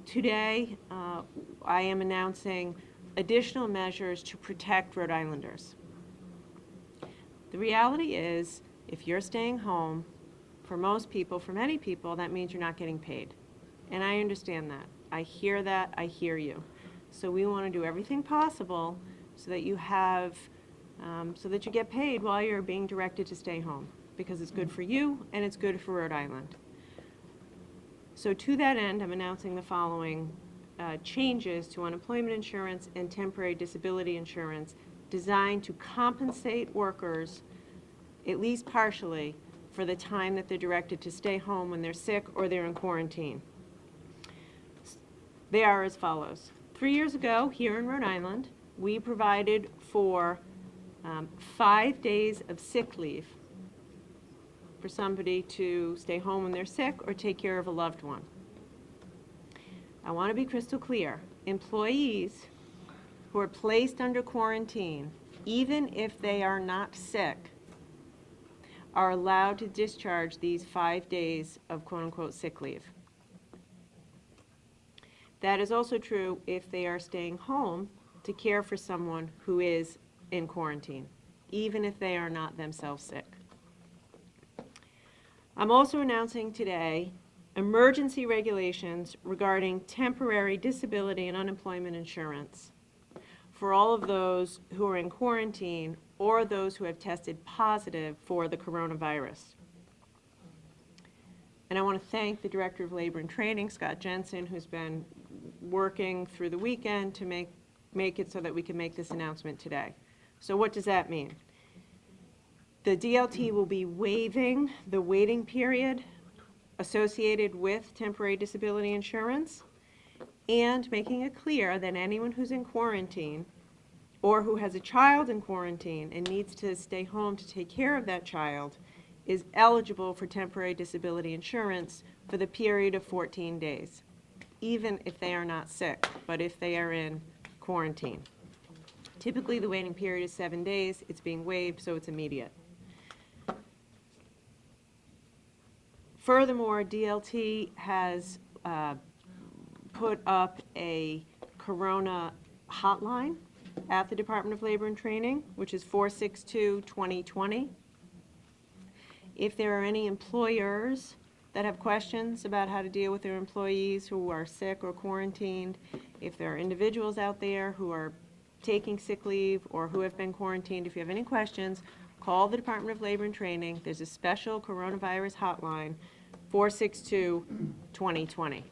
Today, I am announcing additional measures to protect Rhode Islanders. The reality is, if you're staying home, for most people, for many people, that means you're not getting paid. And I understand that. I hear that. I hear you. So we want to do everything possible so that you have, so that you get paid while you're being directed to stay home, because it's good for you and it's good for Rhode Island. So to that end, I'm announcing the following changes to unemployment insurance and temporary disability insurance designed to compensate workers, at least partially, for the time that they're directed to stay home when they're sick or they're in quarantine. They are as follows. 3 years ago, here in Rhode Island, we provided for 5 days of sick leave for somebody to stay home when they're sick or take care of a loved one. I want to be crystal clear. Employees who are placed under quarantine, even if they are not sick, are allowed to discharge these 5 days of quote-unquote sick leave. That is also true if they are staying home to care for someone who is in quarantine, even if they are not themselves sick. I'm also announcing today emergency regulations regarding temporary disability and unemployment insurance for all of those who are in quarantine or those who have tested positive for the coronavirus. And I want to thank the Director of Labor and Training, Scott Jensen, who's been working through the weekend to make it so that we can make this announcement today. So what does that mean? The DLT will be waiving the waiting period associated with temporary disability insurance and making it clear that anyone who's in quarantine or who has a child in quarantine and needs to stay home to take care of that child is eligible for temporary disability insurance for the period of 14 days, even if they are not sick, but if they are in quarantine. Typically, the waiting period is 7 days. It's being waived, so it's immediate. Furthermore, DLT has put up a corona hotline at the Department of Labor and Training, which is 462-2020. If there are any employers that have questions about how to deal with their employees who are sick or quarantined, if there are individuals out there who are taking sick leave or who have been quarantined, if you have any questions, call the Department of Labor and Training. There's a special coronavirus hotline, 462-2020.